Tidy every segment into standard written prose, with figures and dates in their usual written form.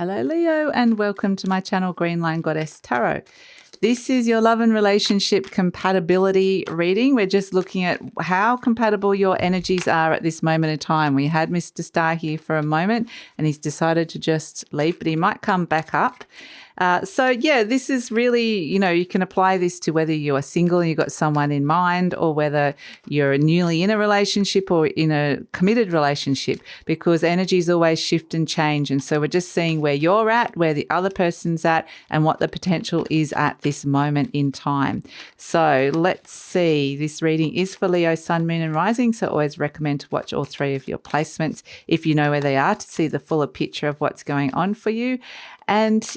Hello, Leo, and welcome to my channel, Green Line Goddess Tarot. This is your love and relationship compatibility reading. We're just looking at how compatible your energies are at this moment in time. We had Mr. Star here for a moment and he's decided to just leave, but he might come back up. This is really, you can apply this to whether you are single and you've got someone in mind, or whether you're newly in a relationship or in a committed relationship, because energies always shift and change. And so we're just seeing where you're at, where the other person's at, and what the potential is at this moment in time. So let's see. This reading is for Leo, Sun, Moon and Rising. So always recommend to watch all three of your placements if you know where they are, to see the fuller picture of what's going on for you. And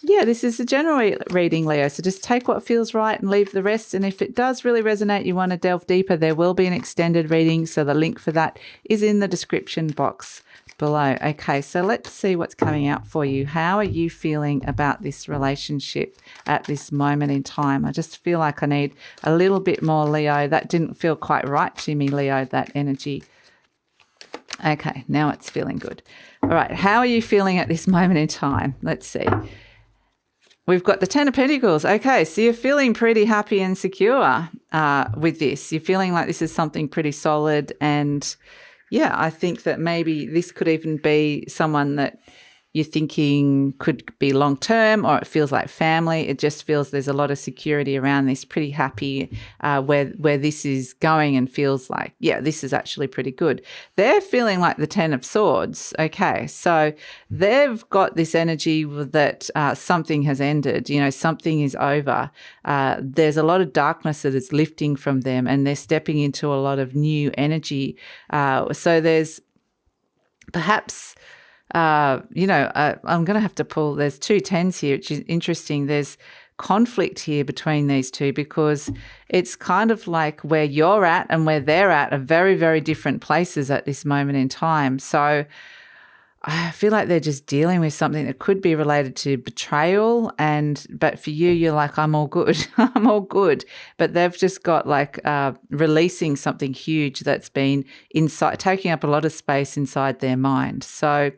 yeah, this is a general reading, Leo. So just take what feels right and leave the rest. And if it does really resonate, you want to delve deeper, there will be an extended reading. So the link for that is in the description box below. Okay, so let's see what's coming out for you. How are you feeling about this relationship at this moment in time? I just feel like I need a little bit more, Leo. That didn't feel quite right to me, Leo, that energy. Okay, now it's feeling good. All right, how are you feeling at this moment in time? Let's see. We've got the Ten of Pentacles. Okay, so you're feeling pretty happy and secure with this. You're feeling like this is something pretty solid. And yeah, I think that maybe this could even be someone that you're thinking could be long term, or it feels like family. It just feels there's a lot of security around this. Pretty happy where this is going, and feels like, yeah, this is actually pretty good. They're feeling like the Ten of Swords. Okay, so they've got this energy that something has ended. Something is over. There's a lot of darkness that is lifting from them, and they're stepping into a lot of new energy. So there's perhaps I'm going to have to pull, there's two tens here, which is interesting. There's conflict here between these two, because it's kind of like where you're at and where they're at are very, very different places at this moment in time. So I feel like they're just dealing with something that could be related to betrayal, but for you, you're like, I'm all good. I'm all good. But they've just got like releasing something huge that's been inside, taking up a lot of space inside their mind. So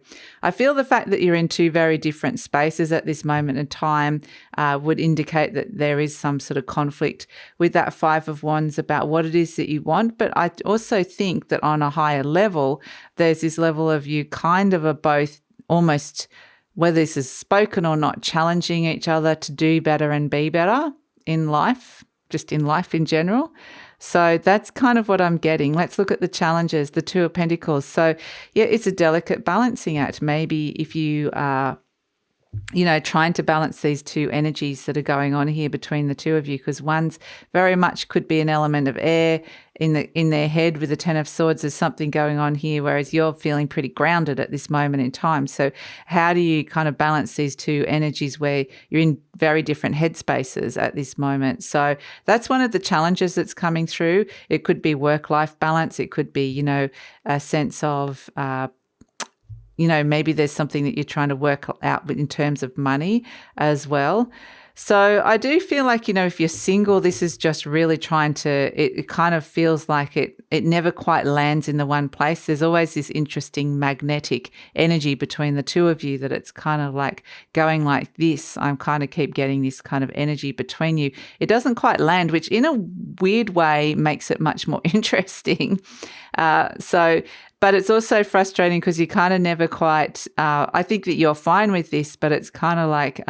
I feel the fact that you're in two very different spaces at this moment in time would indicate that there is some sort of conflict with that Five of Wands about what it is that you want. But I also think that on a higher level, there's this level of you kind of are both almost, whether this is spoken or not, challenging each other to do better and be better in life, just in life in general. So that's kind of what I'm getting. Let's look at the challenges, the Two of Pentacles. So yeah, it's a delicate balancing act. Maybe if you are trying to balance these two energies that are going on here between the two of you, because one's very much could be an element of air in their head with the Ten of Swords. There's something going on here, whereas you're feeling pretty grounded at this moment in time. So how do you kind of balance these two energies where you're in very different headspaces at this moment? So that's one of the challenges that's coming through. It could be work-life balance. It could be, a sense of maybe there's something that you're trying to work out in terms of money as well. So I do feel like, if you're single, this is just really trying to, it kind of feels like it never quite lands in the one place. There's always this interesting magnetic energy between the two of you, that it's kind of like going like this. I'm kind of keep getting this kind of energy between you. It doesn't quite land, which in a weird way makes it much more interesting. But it's also frustrating because you kind of never quite, I think that you're fine with this, but it's kind of like,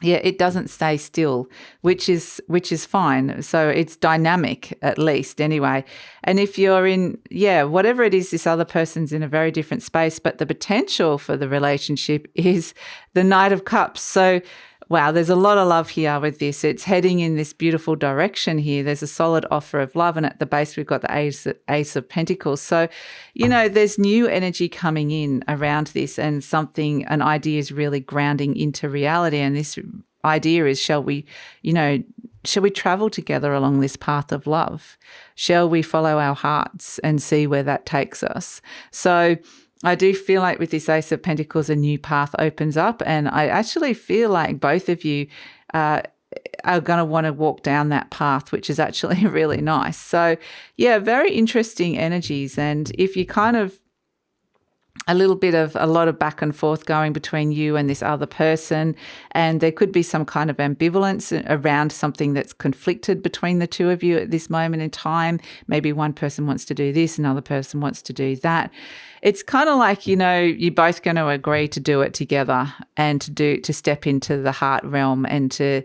it doesn't stay still, which is fine. So it's dynamic, at least anyway. And if you're in, whatever it is, this other person's in a very different space, but the potential for the relationship is the Knight of Cups. So wow, there's a lot of love here with this. It's heading in this beautiful direction here. There's a solid offer of love, and at the base we've got the Ace of Pentacles. So, there's new energy coming in around this, and an idea is really grounding into reality. And this idea is, shall we travel together along this path of love? Shall we follow our hearts and see where that takes us? So I do feel like with this Ace of Pentacles, a new path opens up, and I actually feel like both of you are going to want to walk down that path, which is actually really nice. So yeah, very interesting energies. And if you kind of a lot of back and forth going between you and this other person. And there could be some kind of ambivalence around something that's conflicted between the two of you at this moment in time. Maybe one person wants to do this, another person wants to do that. It's kind of like, you're both going to agree to do it together and to step into the heart realm and to,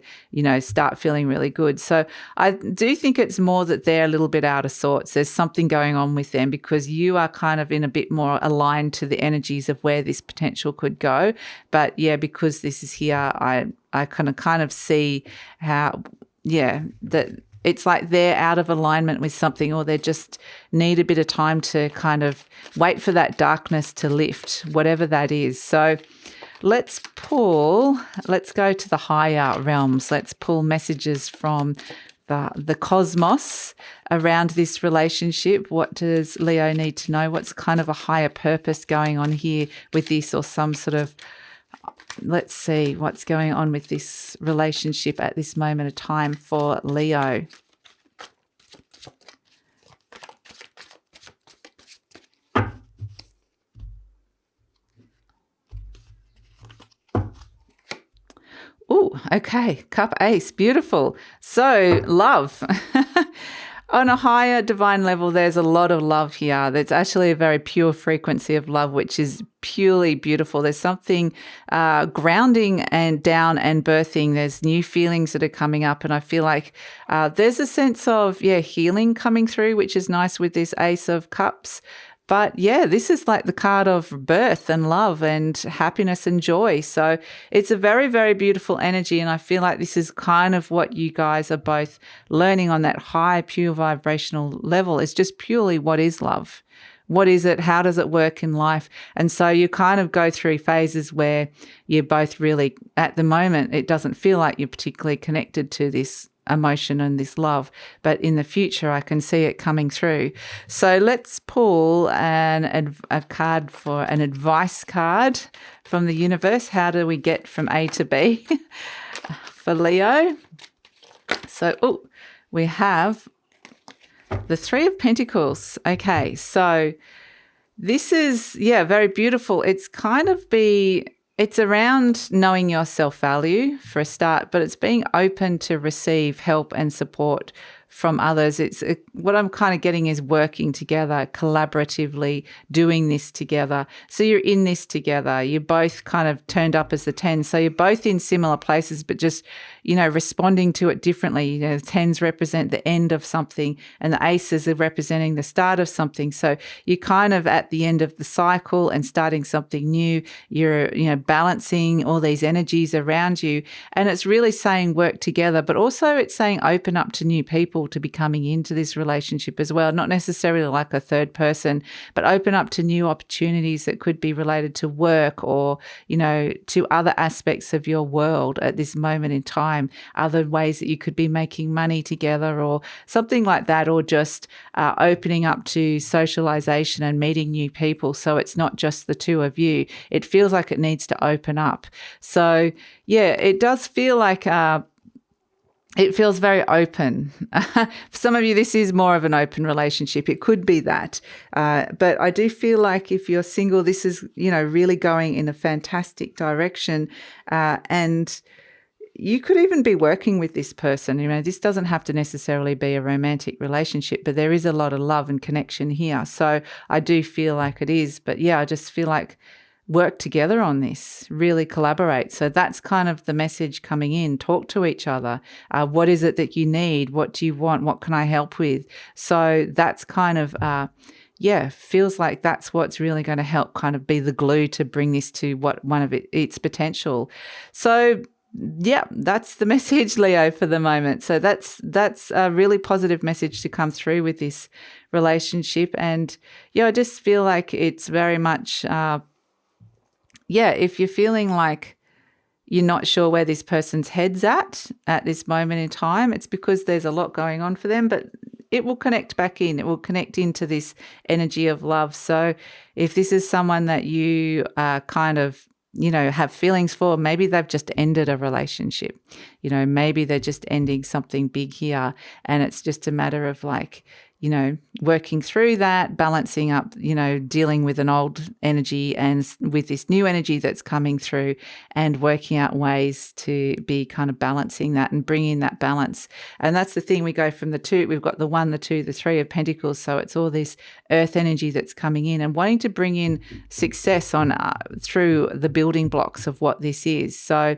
start feeling really good. So I do think it's more that they're a little bit out of sorts. There's something going on with them because you are kind of in a bit more aligned to the energies of where this potential could go. But yeah, because this is here, I kind of see how, that it's like they're out of alignment with something, or they just need a bit of time to kind of wait for that darkness to lift, whatever that is. So let's go to the higher realms. Let's pull messages from the cosmos around this relationship. What does Leo need to know? What's kind of a higher purpose going on here with this, or some sort of, let's see what's going on with this relationship at this moment of time for Leo. Oh, okay. Cup Ace. Beautiful. So, love. On a higher divine level, there's a lot of love here. There's actually a very pure frequency of love, which is purely beautiful. There's something grounding and down and birthing. There's new feelings that are coming up. And I feel like there's a sense of, healing coming through, which is nice with this Ace of Cups. But yeah, this is like the card of birth and love and happiness and joy. So it's a very, very beautiful energy. And I feel like this is kind of what you guys are both learning on that high, pure vibrational level. It's just purely, what is love? What is it? How does it work in life? And so you kind of go through phases where you're both really, at the moment, it doesn't feel like you're particularly connected to this emotion and this love, but in the future I can see it coming through. So let's pull a card for an advice card from the universe. How do we get from A to B for Leo? So we have the Three of Pentacles. Okay, so this is very beautiful. It's around knowing your self-value for a start, but it's being open to receive help and support from others. What I'm kind of getting is working together, collaboratively doing this together. So you're in this together. You're both kind of turned up as the 10. So you're both in similar places, but just, responding to it differently. The 10s represent the end of something and the aces are representing the start of something. So you're kind of at the end of the cycle and starting something new. You're, balancing all these energies around you. And it's really saying work together, but also it's saying open up to new people to be coming into this relationship as well. Not necessarily like a third person, but open up to new opportunities that could be related to work or, to other aspects of your world at this moment in time. Other ways that you could be making money together or something like that, or just opening up to socialization and meeting new people. So it's not just the two of you. It feels like it needs to open up. So it does feel like it feels very open. For some of you, this is more of an open relationship. It could be that. But I do feel like if you're single, this is, really going in a fantastic direction. And you could even be working with this person. This doesn't have to necessarily be a romantic relationship, but there is a lot of love and connection here. So I do feel like it is. But I just feel like work together on this, really collaborate. So that's kind of the message coming in. Talk to each other. What is it that you need? What do you want? What can I help with? So that's kind of, feels like that's what's really going to help kind of be the glue to bring this to one of its potential. So that's the message, Leo, for the moment. So that's a really positive message to come through with this relationship. And I just feel like it's very much, if you're feeling like you're not sure where this person's head's at this moment in time, it's because there's a lot going on for them, but it will connect back in. It will connect into this energy of love. So if this is someone that you kind of, have feelings for, maybe they've just ended a relationship, maybe they're just ending something big here. And it's just a matter of like, working through that, balancing up, dealing with an old energy and with this new energy that's coming through, and working out ways to be kind of balancing that and bringing that balance. And that's the thing, we go from the two, we've got the 1, the 2, the 3 of Pentacles. So it's all this earth energy that's coming in and wanting to bring in success on through the building blocks of what this is. So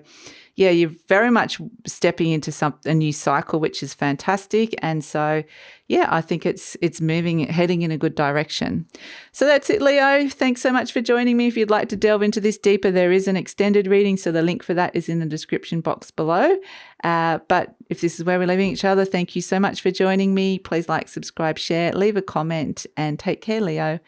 yeah, you're very much stepping into a new cycle, which is fantastic. And so, yeah, I think it's heading in a good direction. So that's it, Leo. Thanks so much for joining me. If you'd like to delve into this deeper, there is an extended reading. So the link for that is in the description box below. But if this is where we're leaving each other, thank you so much for joining me. Please like, subscribe, share, leave a comment, and take care, Leo.